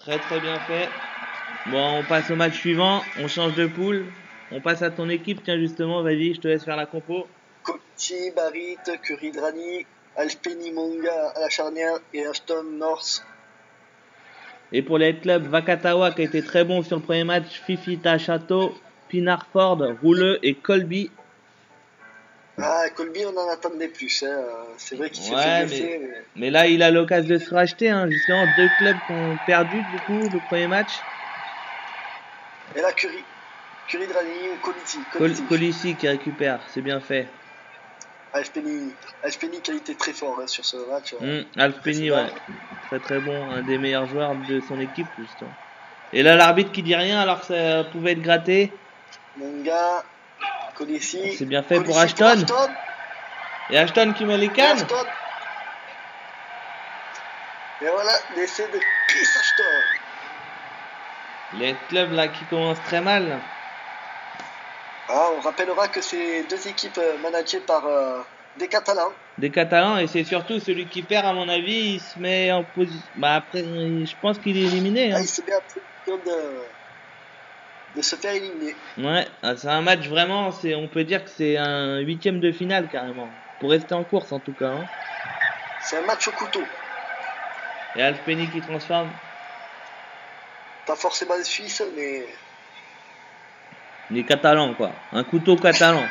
Très très bien fait. Bon, on passe au match suivant. On change de poule. On passe à ton équipe. Tiens, justement, vas-y, je te laisse faire la compo. Kochi, Barit, Kuridrani, Alpeni Monga à la charnière et Ashton North. Et pour les clubs, Vakatawa qui a été très bon sur le premier match, Fifita Château, Pinarford, Rouleux et Colby. Ah, Colby, on en attendait plus. Hein. C'est vrai qu'il s'est fait Ouais, blesser. mais là, il a l'occasion de se racheter. Hein. Justement, deux clubs qui ont perdu du coup le premier match. Et là, Kuridrani ou Colissi qui récupère, c'est bien fait. Alpeni qui a été très fort hein, sur ce match. Alpeni, ouais. Très très bon, un des meilleurs joueurs de son équipe, justement. Et là, l'arbitre qui dit rien alors que ça pouvait être gratté. Monga, Colissi. C'est bien fait pour Ashton. Et Ashton qui met les cannes. Et voilà, l'essai de Chris Ashton. Les clubs là qui commencent très mal. Ah, on rappellera que c'est deux équipes managées par des Catalans. Des Catalans, et c'est surtout celui qui perd, à mon avis, il se met en position. Bah après, je pense qu'il est éliminé. Hein. Ah, il se met en position de se faire éliminer. Ouais, c'est un match vraiment, on peut dire que c'est un 8e de finale carrément. Pour rester en course en tout cas. Hein. C'est un match au couteau. Et Alpeni qui transforme. Pas forcément suisse, mais. Les Catalans quoi. Un couteau catalan.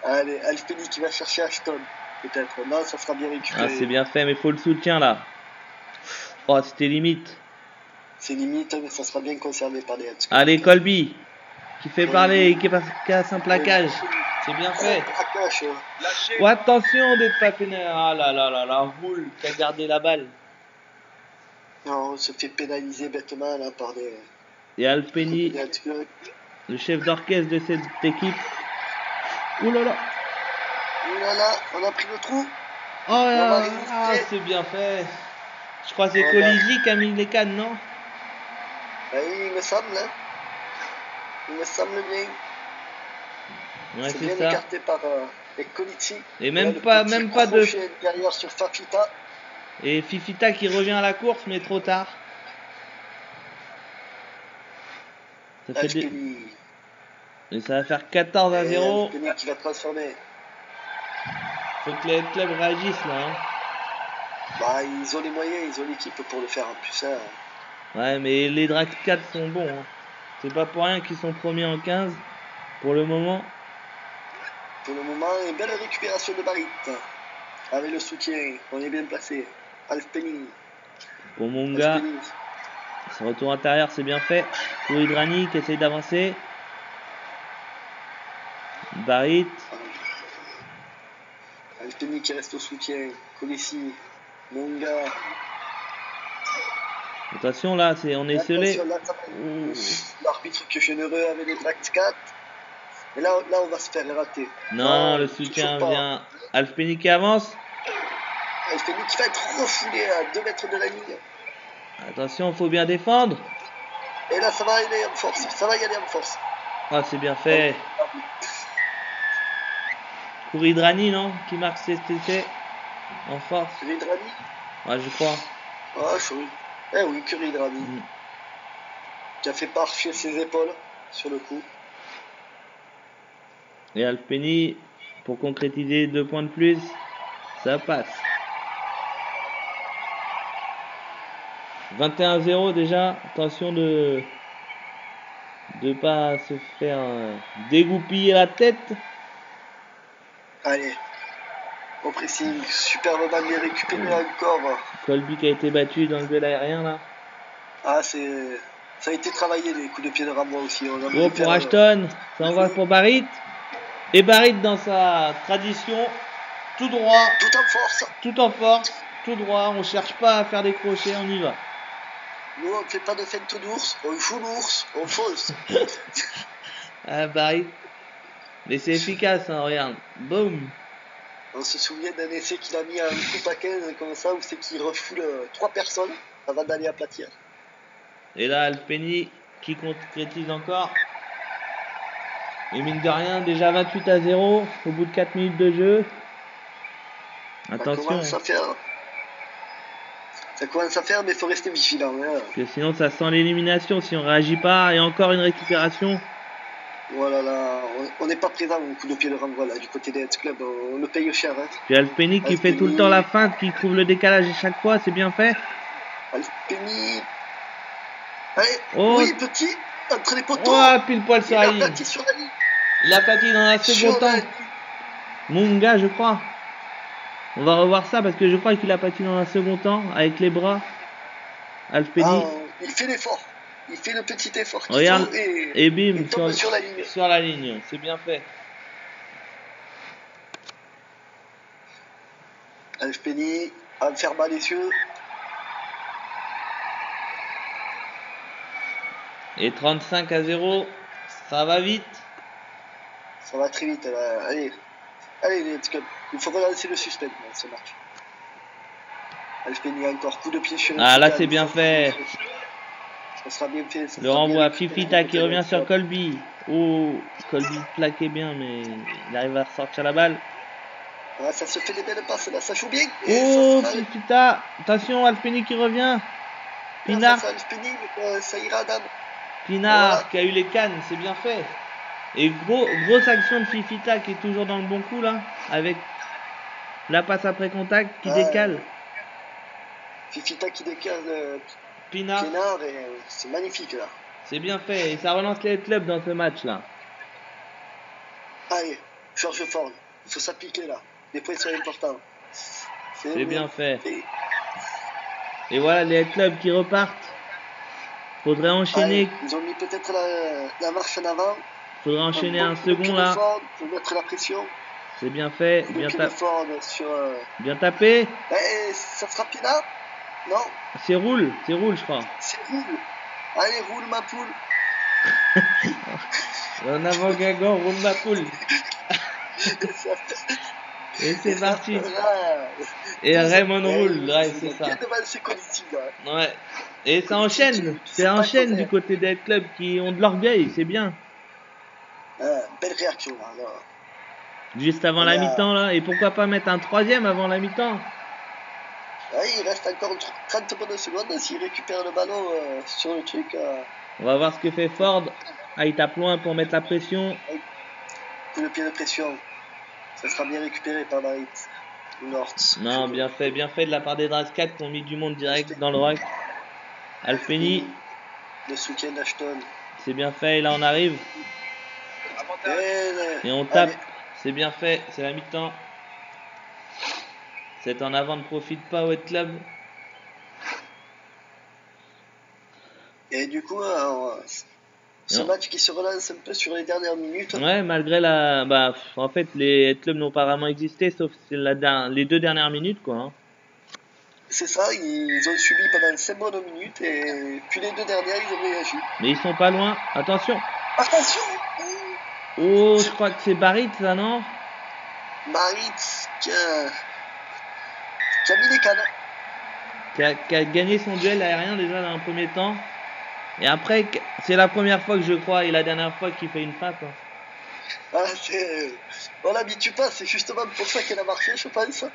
Allez, Alpeni qui va chercher Ashton. Peut-être. Non, ça sera bien récupéré. Ah, c'est bien fait, mais faut le soutien là. Oh, c'était limite. C'est limite, mais ça sera bien conservé par les Hats. Allez, Colby qui fait parler et qui casse un plaquage. C'est bien fait. Oh, attention d'être pas pénal. Ah là là là là, Roule qui a gardé la balle. Non, on se fait pénaliser bêtement là par des. Et Alpeni, le chef d'orchestre de cette équipe. Ouh là là. Ouh là là, on a pris le trou. Oh là là, c'est bien fait. Je crois que c'est Colissi qui a mis les cannes, non? Il me semble, hein. Il me semble bien. Ouais, c'est bien ça. Écarté par Colissi. Et même pas de. Derrière sur Fafita. Et Fifita qui revient à la course, mais trop tard. Ça fait Et ça va faire 14-0. Qui va transformer. Faut que les clubs réagissent là. Hein. Bah, ils ont les moyens, ils ont l'équipe pour le faire en plus. Hein. Ouais, mais les Drax 4 sont bons. Hein. C'est pas pour rien qu'ils sont premiers en 15 pour le moment. Pour le moment, une belle récupération de Barit. Avec le soutien, on est bien placé. Alpeni. Pour Monga. Son retour intérieur, c'est bien fait. Pour Hydrani qui essaye d'avancer. Barit. Alpeni qui reste au soutien. Colissi. Monga. Attention là, on est scellé. L'arbitre qui est généreux avec les Drax 4. Et là, on va se faire rater. Non, le soutien vient. Alpeni qui avance. Alpeni qui va être refoulé à 2 mètres de la ligne. Attention, faut bien défendre. Et là, ça va aller en force. Ça va y aller en force. Ah, c'est bien fait. Kuridrani, non? Qui marque cet essai en force. Kuridrani? Ouais, je crois. Ah, oui. Eh oui, Kuridrani. Qui a fait parcher ses épaules sur le coup. Et Alpeni, pour concrétiser 2 points de plus, ça passe. 21-0 déjà. Attention de pas se faire dégoupiller la tête. Allez. Au pressing. Superbe balle bien récupérée encore. Colby qui a été battu dans le duel aérien là. Ah, ça a été travaillé les coups de pied de Rambois aussi. Oh, pour Ashton. Ça envoie pour Barit. Et Barit dans sa tradition. Tout droit. Tout en force. Tout en force. Tout droit. On cherche pas à faire des crochets. On y va. Nous, on ne fait pas de feinte d'ours, on joue l'ours, on fonce. Ah, Barit. Mais c'est efficace, hein, regarde. Boum. On se souvient d'un essai qu'il a mis à un coup à 15 comme ça, où c'est qu'il refoule 3 personnes avant d'aller aplatir. Et là, Alpeni qui concrétise encore. Et mine de rien, déjà 28-0 au bout de 4 minutes de jeu. Attention. Ça commence à faire Ça commence à faire, mais il faut rester vigilant. Hein. Parce que sinon, ça sent l'élimination si on réagit pas. Et encore une récupération. Voilà, là, on n'est pas présent au coup de pied de renvoi là, du côté des Heads Club. On le paye cher. Hein. Puis Alfeni qui fait tout le temps la feinte, qui trouve le décalage à chaque fois. C'est bien fait. Alfeni. Allez, oh. Oui, petit, entre les poteaux. Oh, pile poil sur la ligne. Il a aplati dans la seconde temps. Munga, je crois. On va revoir ça parce que je crois qu'il a aplati dans un second temps avec les bras. Alfeni. Il fait l'effort. Il fait le petit effort. Regarde. Et bim, il tombe sur la ligne. Sur la ligne. C'est bien fait. Alfeni à me faire mal les yeux. Et 35-0. Ça va vite. Ça va très vite. Là. Allez, les Heads Club. Il faut relancer le suspense dans ce match. Alfeni encore coup de pied sur Ah là c'est bien fait. Ça sera bien fait. Le renvoi à Fifita qui revient sur Colby. Oh, Colby plaquait bien mais il arrive à ressortir la balle. Ah, ça se fait des belles passes là, ça joue bien. Oh Fifita, attention Alfeni qui revient. Pinard. Ça ira Adam. Pinard voilà. Qui a eu les cannes, c'est bien fait. Et grosse action de Fifita qui est toujours dans le bon coup là, avec la passe après contact qui décale. Fifita qui décale Pinard et c'est magnifique là. C'est bien fait et ça relance les clubs dans ce match là. Allez, George Ford, il faut s'appliquer là. Les points sont importants. C'est bien fait. Et voilà les clubs qui repartent. Faudrait enchaîner. Allez, ils ont mis peut-être la marche en avant. Faudrait enchaîner un second là. Faut mettre la pression. C'est bien fait. Bien tapé. Et ça sera Pinard. Non. C'est roule, je crois. C'est roule. Allez, roule ma poule. En avant Gagan, roule ma poule. Et c'est parti. Et Raymond roule, ouais, c'est ça. Ouais. Et ça enchaîne. Ça enchaîne du côté des clubs qui ont de l'orgueil, c'est bien. Belle réaction là. Juste avant la mi-temps là. Et pourquoi pas mettre un troisième avant la mi-temps? Ouais, il reste encore 30 bonnes secondes s'il récupère le ballon sur le truc. On va voir ce que fait Ford. Ah, il tape loin pour mettre la pression. Coup de pied de pression. Ça sera bien récupéré par Barit. Non, bien fait de la part des Drascats 4 qui ont mis du monde direct dans le rack. Alfeni. Le soutien d'Ashton. C'est bien fait, et là on arrive. Et on tape. C'est bien fait, c'est la mi-temps. C'est en avant ne profite pas au Head Club. Et du coup, ce match qui se relance un peu sur les dernières minutes. Ouais, malgré la... en fait, les Head Club n'ont pas vraiment existé, sauf les 2 dernières minutes, quoi. Hein. C'est ça, ils ont subi pendant 5 bonnes minutes, et puis les 2 dernières, ils ont réagi. Mais ils sont pas loin, attention. Attention. Oh, je crois que c'est Barit, ça, non? Barit qui a mis les cannes. Qui a gagné son duel aérien déjà dans un premier temps. Et après, c'est la première fois que je crois et la dernière fois qu'il fait une feinte. Hein. On l'habitue pas, c'est justement pour ça qu'elle a marché, je pense.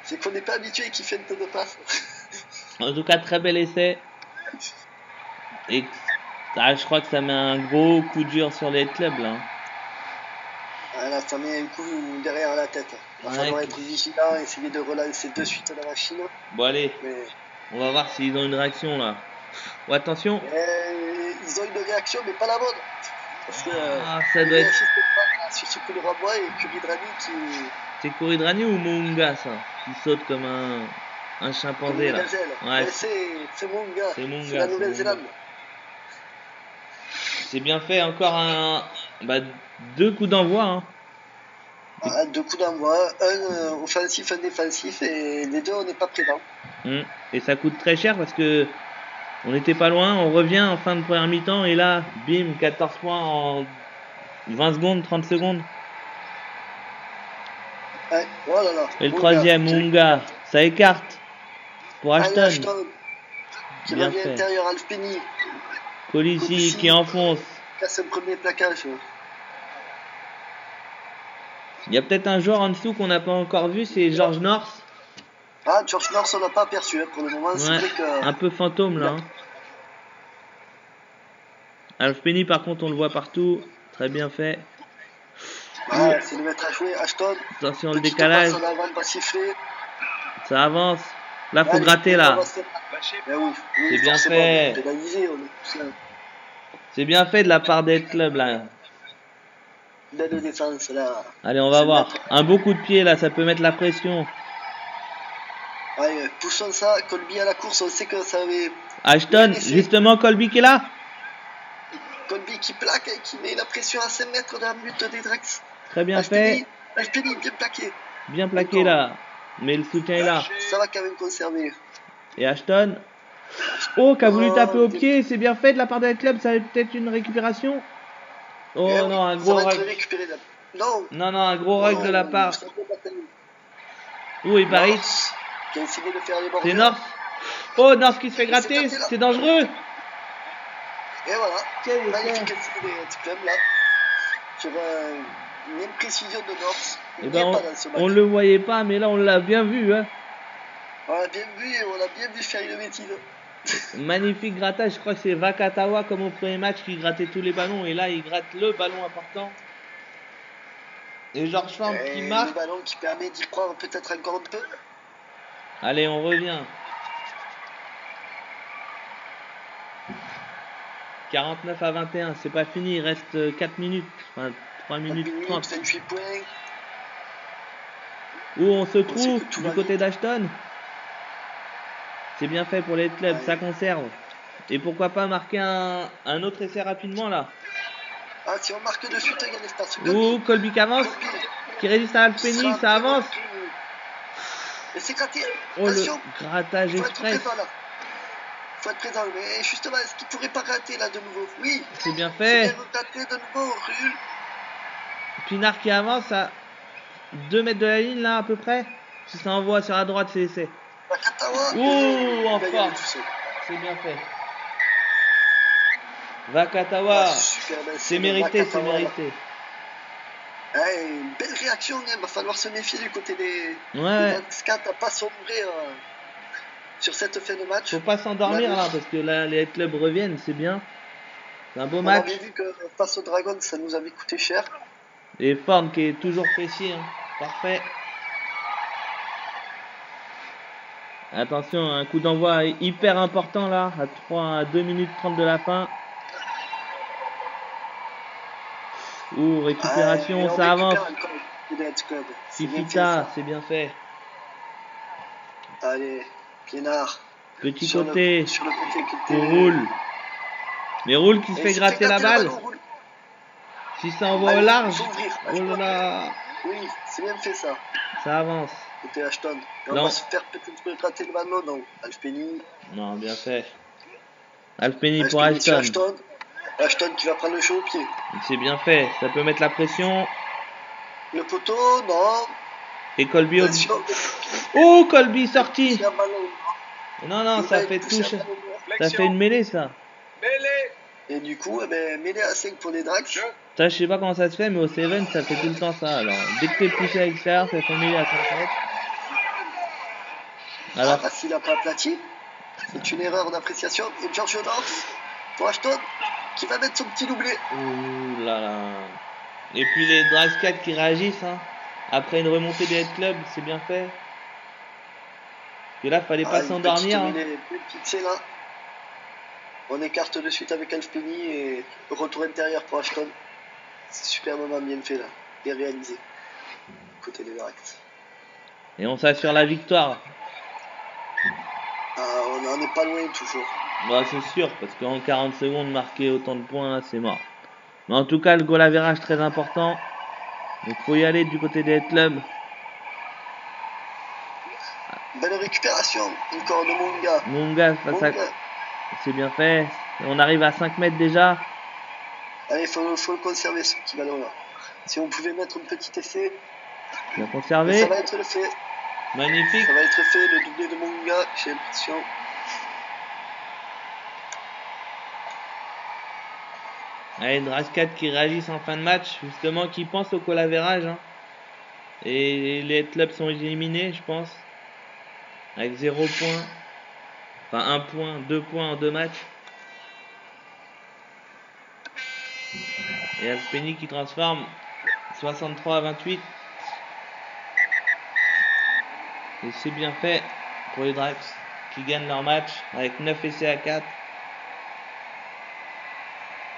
C'est qu'on n'est pas habitué qu'il fait une tonne de passe. En tout cas, très bel essai. Et je crois que ça met un gros coup dur sur les clubs là. Là, ça met un coup derrière la tête. Il va falloir être vigilant, essayer de relancer de suite la machine. Bon allez, on va voir s'ils ont une réaction là. Oh, attention. Ils ont une réaction, mais pas la bonne. Parce que ça doit être sur ce coup de renvoi et Kuridrani qui... C'est Kuridrani ou Munga ça? Qui saute comme un chimpanzé là. Ouais, c'est Munga. C'est la Nouvelle-Zélande. C'est bien fait, encore 2 coups d'envoi. Hein. 2 coups d'envoi, un offensif, un défensif, et les 2 on n'est pas présents. Et ça coûte très cher parce que on n'était pas loin, on revient en fin de première mi-temps et là, bim, 14 points en 20 secondes, 30 secondes. Ouais, oh là là. Et le troisième, Munga, ça écarte pour Ashton. Qui revient à l'intérieur, Alfeni. Colissi qui enfonce. Casse un premier plaquage. Il y a peut-être un joueur en dessous qu'on n'a pas encore vu, c'est George North. Ah, George North, on n'a pas aperçu pour le moment. Ouais, C'est vrai que... un peu fantôme là. Hein. Alf Penny, par contre, on le voit partout. Très bien fait. Ouais, c'est le maître à jouer. Ashton. Attention, le Petite décalage. passe en avant, pas sifflé. Ça avance. Là, faut gratter là. Oui, c'est bien fait. C'est bien fait de la part des clubs là. Belle défense là. Allez, on va voir. Un beau coup de pied là, ça peut mettre la pression. Allez, poussons ça. Colby à la course, on sait que ça avait... Ashton, justement, Colby qui est là. Colby qui plaque et qui met la pression à 5 mètres de la butte des Drax. Très bien fait. Penny, bien plaqué. Bien plaqué là. Mais le soutien est là. Ça va quand même conserver. Et Ashton. Oh, qui a voulu taper au pied. C'est bien fait de la part des clubs. Ça va peut-être une récupération. Oh non, un gros rug. Non, un gros rug de la part. Où est Barry? C'est North. Oh, North qui se fait gratter. C'est dangereux. Et voilà. Magnifique club là. Sur une imprécision de North. Et ben, on le voyait pas, mais là on l'a bien vu. Hein. On l'a bien vu et on a bien vu faire une bêtise. Magnifique grattage. Je crois que c'est Vakatawa comme au premier match qui grattait tous les ballons. Et là il gratte le ballon important. Et George Farm qui marque. Le ballon qui permet d'y croire peut-être encore un peu. Allez, on revient. 49 à 21, c'est pas fini, il reste 4 minutes, enfin 3 minutes 30. 28 points. Où on se trouve du côté d'Ashton. C'est bien fait pour les clubs, ça conserve. Et pourquoi pas marquer un autre essai rapidement là. Ah, si on marque de suite, il y a l'espace. Ouh, Colby qui avance, qui résiste à Alf Penny, ça avance. Et c'est gratté. Oh, le grattage express. Faut être présent, mais justement, est-ce qu'il pourrait pas rater là de nouveau? Oui. C'est bien fait. C'est de nouveau, Rul. Pinard qui avance à 2 mètres de la ligne là à peu près. Si ça envoie sur la droite, c'est l'essai. Ouh, en force. C'est bien fait. Vakatawa. C'est mérité, c'est mérité. Une belle réaction, il va falloir se méfier du côté des Scat à pas sombrer sur cette fin de match. Faut pas s'endormir là parce que là les clubs reviennent, c'est bien. C'est un beau match. On avait vu que face au Dragon ça nous avait coûté cher. Et Forme qui est toujours précis, hein. Parfait. Attention, un coup d'envoi hyper important là, à 2 minutes 30 de la fin. Ouh, récupération, ça avance. Fifita, c'est bien fait. Allez, Pinard. Petit côté. Pour Roule. Mais Roule qui se fait gratter la balle. Si ça envoie au large. Oh là là. Oui, c'est bien fait ça. Ça avance. Côté Ashton. On va se faire peut-être gratter le ballon, non. Alf Penny. Non, bien fait. Alf Penny pour Ashton. Ashton qui va prendre le show au pied. C'est bien fait, ça peut mettre la pression. Le poteau, non. Et Colby au... Oh, Colby sorti. Non, ça fait touche. Ça fait une mêlée, ça. Et du coup, mêlée à 5 pour les Dracs. Ça, je sais pas comment ça se fait, mais au Seven, ça fait tout le temps ça. Alors, dès que t'es poussé à l'extérieur, ça fait mêlée à 5 mètres. Alors, parce qu'il n'a pas aplati. C'est une erreur d'appréciation. Et George North pour Ashton qui va mettre son petit doublé. Ouh là là. Et puis les Dragscat qui réagissent. Hein. Après une remontée des head clubs, c'est bien fait. Et là, fallait pas s'endormir. Hein. Là. On écarte de suite avec Alf Penny et retour intérieur pour Ashton. C'est superbement bien fait là. Bien réalisé. Côté des Dracs. Et on s'assure la victoire. On n'en est pas loin toujours. Bah, c'est sûr, parce qu'en 40 secondes, marquer autant de points, c'est mort. Mais en tout cas, le goal average très important. Donc, faut y aller du côté des clubs. Belle récupération, encore de Munga. C'est bien fait. Et on arrive à 5 mètres déjà. Allez, faut le conserver ce petit ballon là. Si on pouvait mettre un petit essai. Bien conservé. Ça va être le fait. Magnifique. Ça va être fait, le doublé de Munga, j'ai l'impression. Allez, Dragscat qui réagissent en fin de match, justement, qui pensent au goal average. Hein. Et les clubs sont éliminés, je pense. avec 0 points. Enfin 1 point, 2 points en 2 matchs. Et Alspeni qui transforme 63 à 28. Et c'est bien fait pour les Drax qui gagnent leur match avec 9 essais à 4.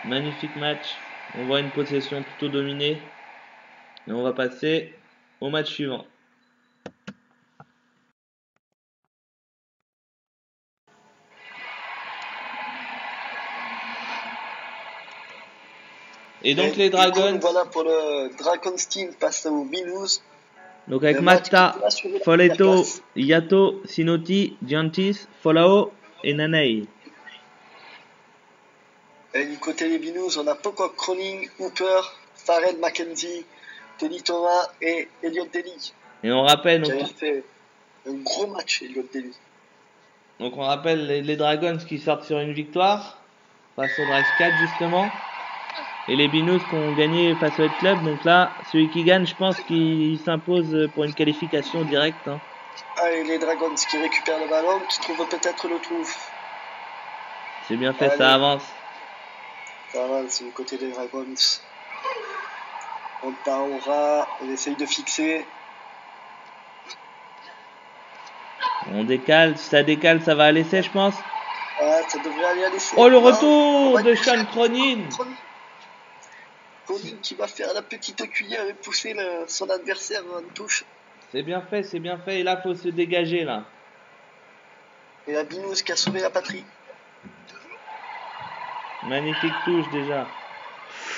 Magnifique match. On voit une possession plutôt dominée. Et on va passer au match suivant. Et donc les Dragons. Voilà pour le Dragon's Team passe au Binous. Donc avec Mata, Folletto, Yato, Sinoti, Giantis, Folao et Nanei. Et du côté des Binous, on a Pocock, Cronin, Hooper, Farrell, McKenzie, Teddy Thomas et Elliot Daly. Et on rappelle donc, qui avait fait un gros match, Elliot Daly. Donc on rappelle les Dragons qui sortent sur une victoire face aux Drax 4 justement. Et les Binous qui ont gagné face au Head Club. Donc là, celui qui gagne, je pense qu'il s'impose pour une qualification directe. Hein. Ah, et les Dragons qui récupèrent le ballon, qui trouvent peut-être le trou. C'est bien fait, ça avance. Ça avance du côté des Dragons. On part au rat, on essaye de fixer. On décale, si ça décale, ça va à l'essai, je pense. Ah, ça devrait aller à l'essai. Oh, le retour de Sean Cronin. Cronin qui va faire la petite cuillère et pousser son adversaire en touche. C'est bien fait, c'est bien fait. Et là, faut se dégager, là. Et la Binous qui a sauvé la patrie. Magnifique touche, déjà.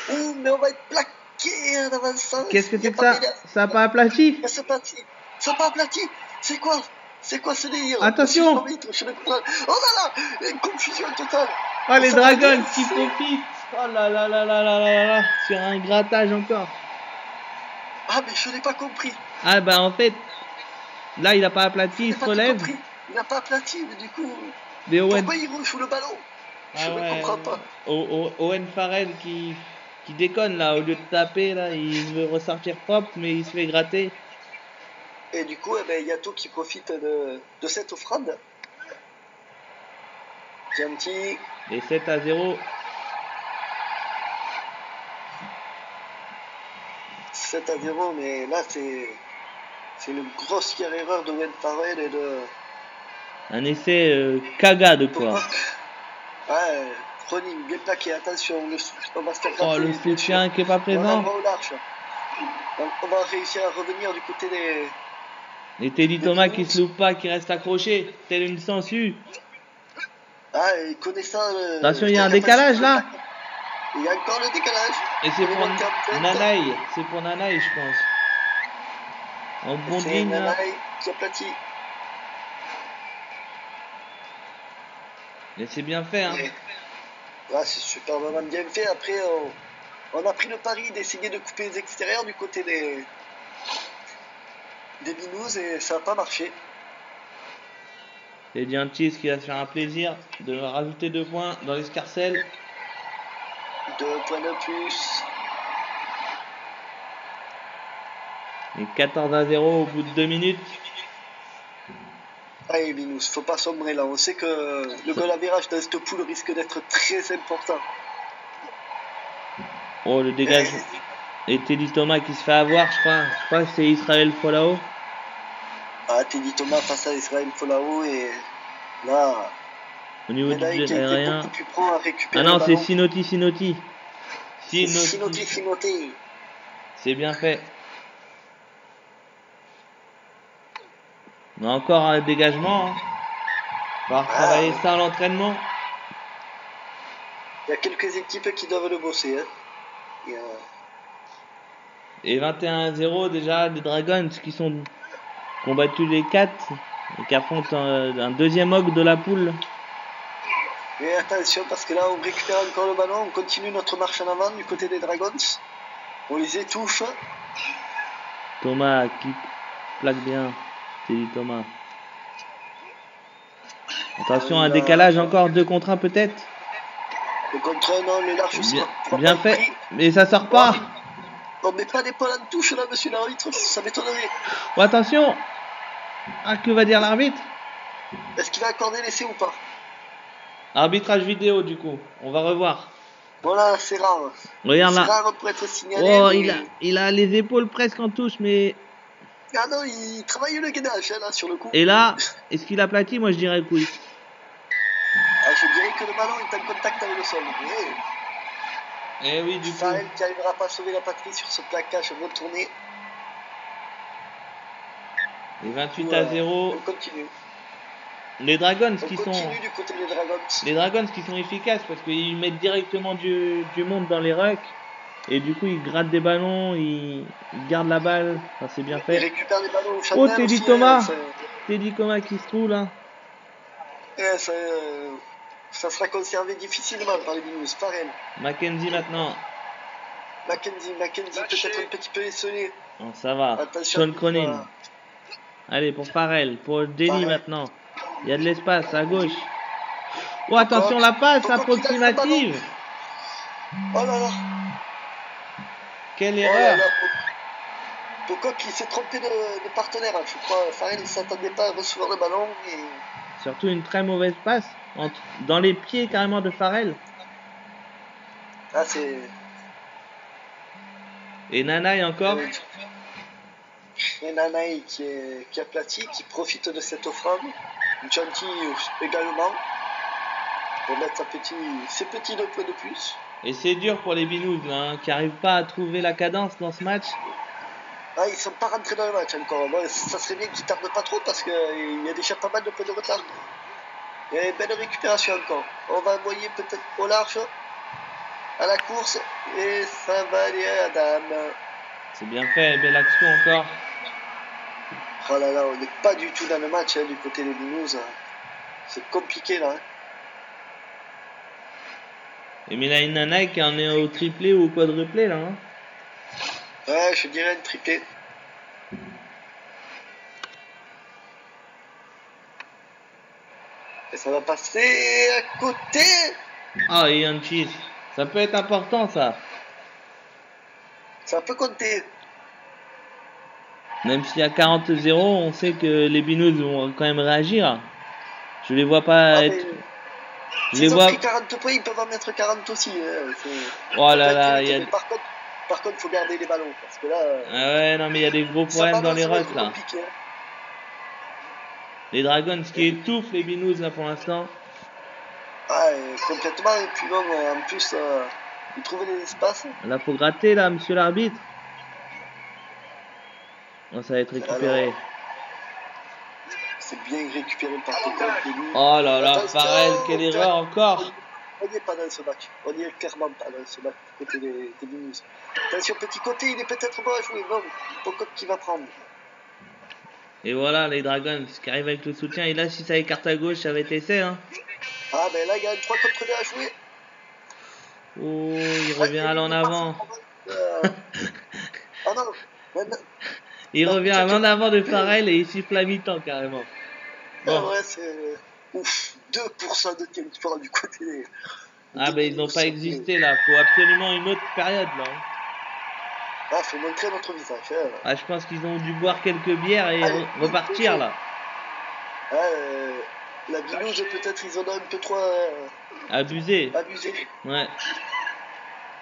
Ouh, mais on va être plaqué en avançant. Qu'est-ce que c'est que ça? Ça n'a pas aplati? Ça n'a pas aplati. C'est quoi? C'est quoi ce délire? Attention! Oh là là! Une confusion totale! Oh, les Dragons qui profitent! Oh là là là là là là là! Sur un grattage encore! Ah, mais je n'ai pas compris! Ah, bah en fait, là il n'a pas aplati, il se relève. Il n'a pas aplati, mais du coup. Mais pourquoi il roule sous le ballon? Je ne comprends pas. Owen Farrell qui déconne là, au lieu de taper, là, il veut ressortir propre, mais il se fait gratter. Et du coup, Yato qui profite de cette offrande. Gentil. Et 7 à 0. 7 à 0, mais là, c'est une grossière erreur de Owen Farrell et de. Un essai cagade, quoi. Ouais, Cronin, bien plaqué, attention, on va se faire gratter. Oh, le soutien qui n'est pas présent. On va réussir à revenir du côté des. Et Teddy Thomas qui se loupe pas, qui reste accroché, tel une sangsue. Ah, et connaissant. Attention, il y a un décalage là. Il y a encore le décalage. Et c'est pour Nanai, c'est pour Nanai, je pense. En bon ligne. C'est Nanai qui aplatit. Et c'est bien fait, hein. Ouais, c'est superbement bien fait. Après, on a pris le pari d'essayer de couper les extérieurs du côté des Binous et ça n'a pas marché. Et Giantis qui va se faire un plaisir de rajouter 2 points dans l'escarcelle. 2 points de plus. Et 14 à 0 au bout de 2 minutes. Allez Binous, faut pas sombrer là. On sait que le goal average dans cette poule risque d'être très important. Oh, le dégage. Et Teddy Thomas qui se fait avoir, je crois que c'est Israël Folao. Ah, Teddy Thomas face à Israël Folao et là. Au niveau du aérien. Ah non, c'est Sinoti. Sinoti. C'est bien fait. On a encore un dégagement. Hein. On va travailler ça à l'entraînement. Il y a quelques équipes qui doivent le bosser. Hein. Et 21-0 déjà, les Dragons qui ont battu les 4 et qui affrontent un deuxième ogre de la poule. Mais attention parce que là on récupère encore le ballon, on continue notre marche en avant du côté des Dragons. On les étouffe. Thomas qui plaque bien. Teddy Thomas. Attention, un décalage encore 2 contre 1 peut-être. 2 contre 1, non, le large bien fait, mais ça sort pas. On met pas d'épaule en touche là, monsieur l'arbitre, ça m'étonnerait. Oh, attention. Ah, que va dire l'arbitre? Est-ce qu'il va accorder l'essai ou pas? Arbitrage vidéo du coup, on va revoir. Voilà, c'est rare. Regarde là. C'est rare pour être signalé. Oh, mais... il a les épaules presque en touche, mais... Ah non, il travaille le gainage, là, sur le coup. Et là, est-ce qu'il aplatit? Moi, je dirais que oui. Ah, je dirais que le ballon est en contact avec le sol. Mais... Eh oui, du coup. Farrell qui n'arrivera pas à sauver la patrie sur ce plaquage retourné. Et 28-0. On continue. Les Dragons On qui continue sont... du côté des Dragons. Les Dragons qui sont efficaces parce qu'ils mettent directement du monde dans les rucks. Et du coup, ils grattent des ballons, ils gardent la balle. Enfin, c'est bien fait. Ils récupèrent des ballons au Oh, Teddy Thomas. Hein, Teddy Thomas qui se trouve là. Ça sera conservé difficilement par les Binous. Farrell. Mackenzie maintenant. Mackenzie peut-être un petit peu esselé. Bon, ça va. Attention, Sean Cronin. Allez, pour Farrell. Pour Denny maintenant. Il y a de l'espace à gauche. Oh, attention, la passe approximative. Oh là là. Quelle erreur. Pocock qui s'est trompé de partenaire. Je crois Farrell ne s'attendait pas à recevoir le ballon. Et... Surtout une très mauvaise passe. Dans les pieds carrément de Farrell. Ah, c'est... Et Nanaï encore. Et Nanaï qui aplatit, qui profite de cette offrande. Gentil également. Pour mettre ses petits 2 points de plus. Et c'est dur pour les Binous là, hein, qui n'arrivent pas à trouver la cadence dans ce match. Ah, ils ne sont pas rentrés dans le match encore. Bon, ça serait bien qu'ils tardent pas trop parce qu'il y a déjà pas mal de points de retard. Il y a une belle récupération encore. On va envoyer peut-être au large à la course et ça va aller à Adam. C'est bien fait, belle action encore. Oh là là, on n'est pas du tout dans le match hein, du côté des Binous. C'est compliqué là. Hein. Et mais là, une Nanaï qui en est au triplé ou au quadruplé là. Hein. Ouais, je dirais une triplé. Et ça va passer à côté. Ah, et un cheat. Ça peut être important ça. Ça peut compter. Même s'il y a 40-0, on sait que les Binous vont quand même réagir. Je les vois pas être... S'ils ont pris 40 points, ils peuvent en mettre 40 aussi. Hein. Oh là là, il y a... Par contre, il faut garder les ballons. Parce que là... Ah ouais, non mais il y a des gros problèmes dans les rucks là. Hein. Les Dragons qui étouffent les Binous là pour l'instant. Ah, complètement. Et puis bon, en plus, ils trouvent des espaces. Là, faut gratter là, monsieur l'arbitre. Oh, ça va être récupéré. Alors, c'est bien récupéré par Pocock. Oh là là, Farrell, quelle erreur encore. On n'y est pas dans ce match. On n'y est clairement pas dans ce match du côté des Binous. Attention, petit côté, il est peut-être bon à jouer. Non, Pocock qui va prendre. Et voilà, les Dragons qui arrivent avec le soutien. Et là, si ça écarte à gauche, ça va être essai. Hein. Ah, ben là, il y a un 3 contre 2 à jouer. Oh, il revient à l'en avant. Ah non, il revient à l'en avant de Farrell et il siffle à mi-temps carrément. Bon. Ah ouais, c'est... Ouf, 2% de territoire du côté des... Ah ben ils n'ont pas existé là, faut absolument une autre période là. Ah, faut montrer notre visage. Hein. Ah, je pense qu'ils ont dû boire quelques bières et repartir là. Ah, la Binous peut-être ils en ont un peu trop... Abusé. Ouais.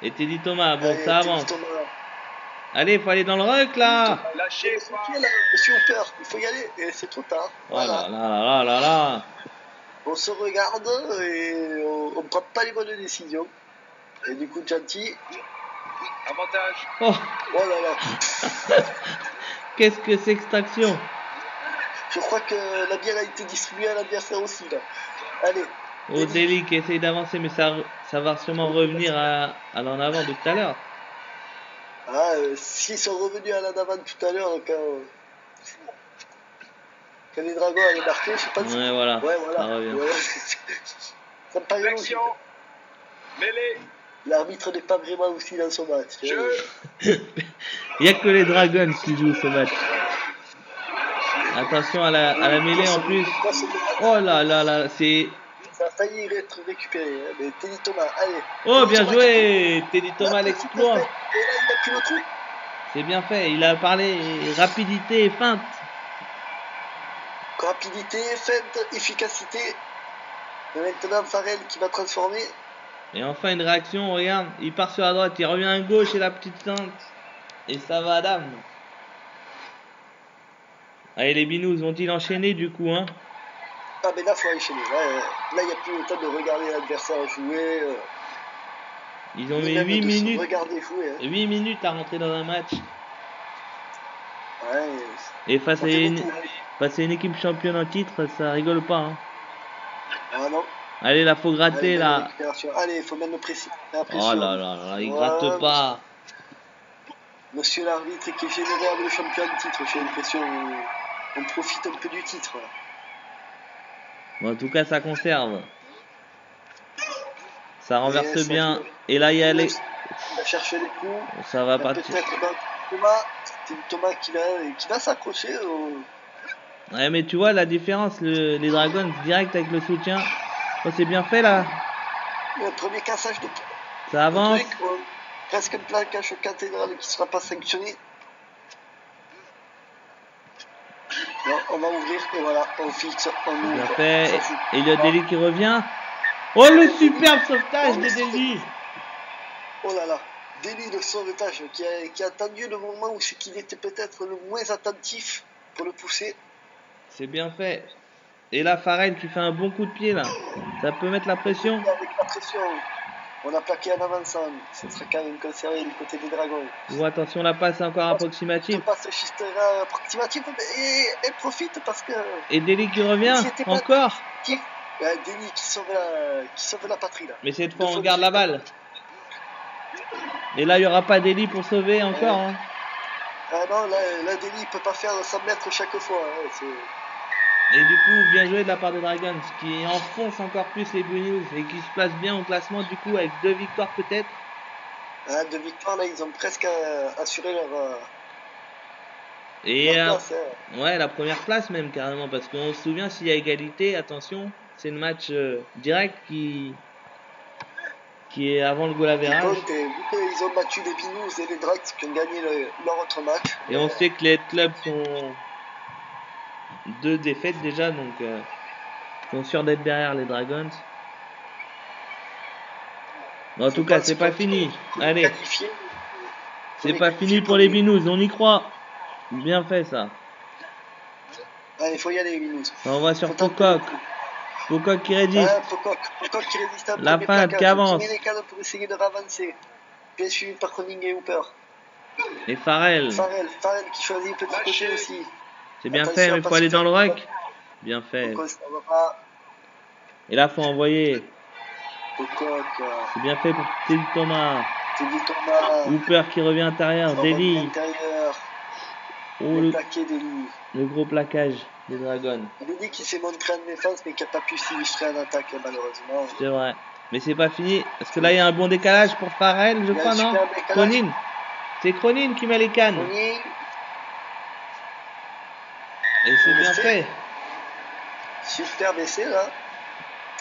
Et Teddy Thomas, bon ça avance. Allez, faut aller dans le ruck là. Lâchez, monsieur Hooper, il faut y aller et c'est trop tard. Voilà. Oh là là. On se regarde et on ne prend pas les bonnes décisions. Et du coup, Gentil. Avantage. Oh là là. Qu'est-ce que c'est que cette action? Je crois que la bière a été distribuée à l'adversaire aussi là. Allez. Deli qui essaye d'avancer, mais ça va sûrement revenir à l'en avant de tout à l'heure. Ah, s'ils sont revenus à l'en avant tout à l'heure, quand les Dragons allaient marquer, je sais pas si... Ouais, voilà. Ça revient. Ouais. Ça me paraît logique. Mêlée. L'arbitre n'est pas vraiment aussi dans son match. Il n'y a que les Dragons qui jouent ce match. Attention à la mêlée en plus. Oh là là, c'est... Ça a failli être récupéré, hein, mais Teddy Thomas, allez. Oh, bien joué, Teddy Thomas l'exploit. Et là, il a pris le trou. C'est bien fait, il a parlé rapidité et feinte. Rapidité, feinte, efficacité. Et maintenant, Farrell qui va transformer. Et enfin une réaction, regarde, il part sur la droite, il revient à gauche et la petite feinte. Et ça va Adam. Allez, les binous vont-ils enchaîner du coup, hein? Ah, mais là, il faut enchaîner. Là, il n'y a plus le temps de regarder l'adversaire jouer. Ils ont mis 8 minutes. Jouer, hein. 8 minutes à rentrer dans un match. Ouais, et face à une équipe championne en titre, ça rigole pas, hein. Ah non. Allez, là, faut gratter, là. Allez, il faut même le précis. Oh là là, il gratte pas. Monsieur l'arbitre qui est générable champion de titre, j'ai l'impression on profite un peu du titre. Bon, en tout cas, ça conserve. Ça renverse bien. Et là, il y a les... Il va chercher les coups. Ça va partir. Peut-être Thomas qui va s'accrocher. Ouais, mais tu vois la différence, les Dragons direct avec le soutien. Oh, c'est bien fait là. Le premier cassage de... Ça avance. Presque un plaquage cathédrale qui ne sera pas sanctionné. Non, on va ouvrir et voilà, on fixe, on ouvre. Bien fait. Et il y a Deli qui revient. Oh, le superbe sauvetage de Deli. Oh là là, Deli de sauvetage qui a attendu le moment où c'est qu'il était peut-être le moins attentif pour le pousser. C'est bien fait. Et là, Farrell qui fait un bon coup de pied là. Ça peut mettre la pression. Avec la pression. On a plaqué en avançant. Ce sera quand même conservé du côté des Dragons. Oh, attention, la passe est encore approximative. La passe chistera approximative et elle profite parce que... Et Deli qui revient encore. Deli qui sauve la patrie là. Mais cette fois, on garde la balle. Et là, il n'y aura pas Deli pour sauver encore. Hein. Ah non, là Deli ne peut pas faire 100 mètres chaque fois. Hein, et du coup, bien joué de la part des Dragons qui enfonce encore plus les Blue News et qui se place bien au classement du coup avec 2 victoires peut-être. 2 victoires là, ils ont presque assuré leur place. Ouais, la première place même carrément parce qu'on se souvient s'il y a égalité, attention, c'est le match direct qui est avant le goal average. Ils ont battu les Binous et les Drags qui ont gagné leur autre match. Et on sait que les clubs sont 2 défaites déjà, donc sont sûrs d'être derrière les Dragons. En tout cas, c'est pas fini. Allez, c'est pas fini pour les Binous, on y croit. Bien fait ça. Allez, il faut y aller les Binous. On va sur Pocock. Pocock qui résiste. Pocock qui résiste. La feinte qui avance. Qui met les canons pour essayer de ravancer. Bien suivi par Conning et Hooper. Et Farrell. Farrell qui choisit petit côté aussi. C'est bien fait, mais il faut aller dans le ruck. Bien fait. Et là, faut envoyer. C'est bien fait pour Teddy Thomas. Hooper qui revient intérieur. Deli. Oh, le gros plaquage des Dragons. Deli qui s'est montré en défense, mais qui n'a pas pu s'illustrer en attaque, malheureusement. C'est vrai. Mais c'est pas fini. Parce que là, il y a un bon décalage pour Farrell, je crois, non? Cronin. C'est Cronin qui met les cannes. Et c'est bien fait. Super baissé là.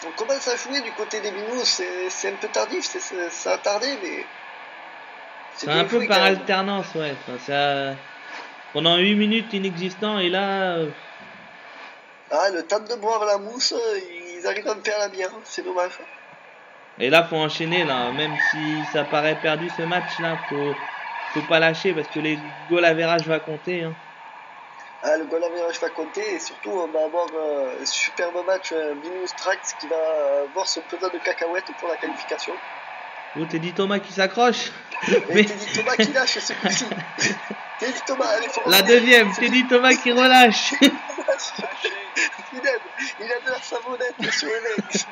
On commence à jouer du côté des Binous, c'est un peu tardif, ça a tardé, mais... C'est un peu par alternance, ouais. Enfin, pendant 8 minutes inexistant, et là... Ah, le temps de boire la mousse, ils arrivent à me faire la bière, c'est dommage. Et là, faut enchaîner, là. Même si ça paraît perdu ce match-là, faut pas lâcher, parce que les goal average va compter, hein. Ah, le goal average va compter et surtout on va avoir un superbe match Binous Trax qui va voir son pesant de cacahuètes pour la qualification. Oh, Teddy Thomas qui s'accroche. Mais Teddy Thomas qui lâche ce coup-ci. Teddy Thomas, allez, faut la deuxième, Teddy Thomas qui relâche. Il a de la savonnette sur les mecs.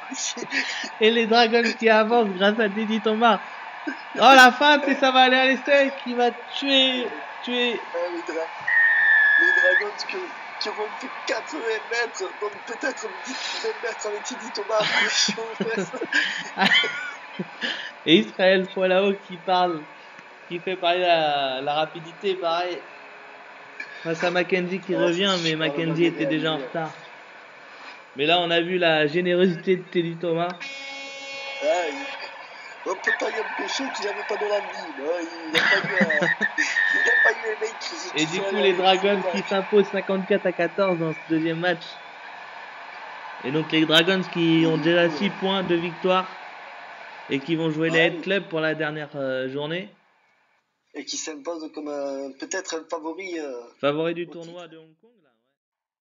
Et les Dragons qui avancent grâce à Teddy Thomas. Oh, la feinte et ça va aller à l'essai qui va tuer. Les Dragons qui auront fait 80 mètres, donc peut-être 10 mètres avec Teddy Thomas. Et Israël Follao qui fait parler la rapidité, pareil. Face à Mackenzie qui revient, mais Mackenzie était déjà en retard. Mais là, on a vu la générosité de Teddy Thomas. On peut pas dire que ceux qui n'avaient pas de l'envie. Il n'a pas eu les mecs qui Et du coup, les Dragons qui s'imposent 54-14 dans ce deuxième match. Et donc les Dragons qui ont déjà 6 points de victoire et qui vont jouer les Head Club pour la dernière journée. Et qui s'imposent comme peut-être un favori. Favori du tournoi de Hong Kong là.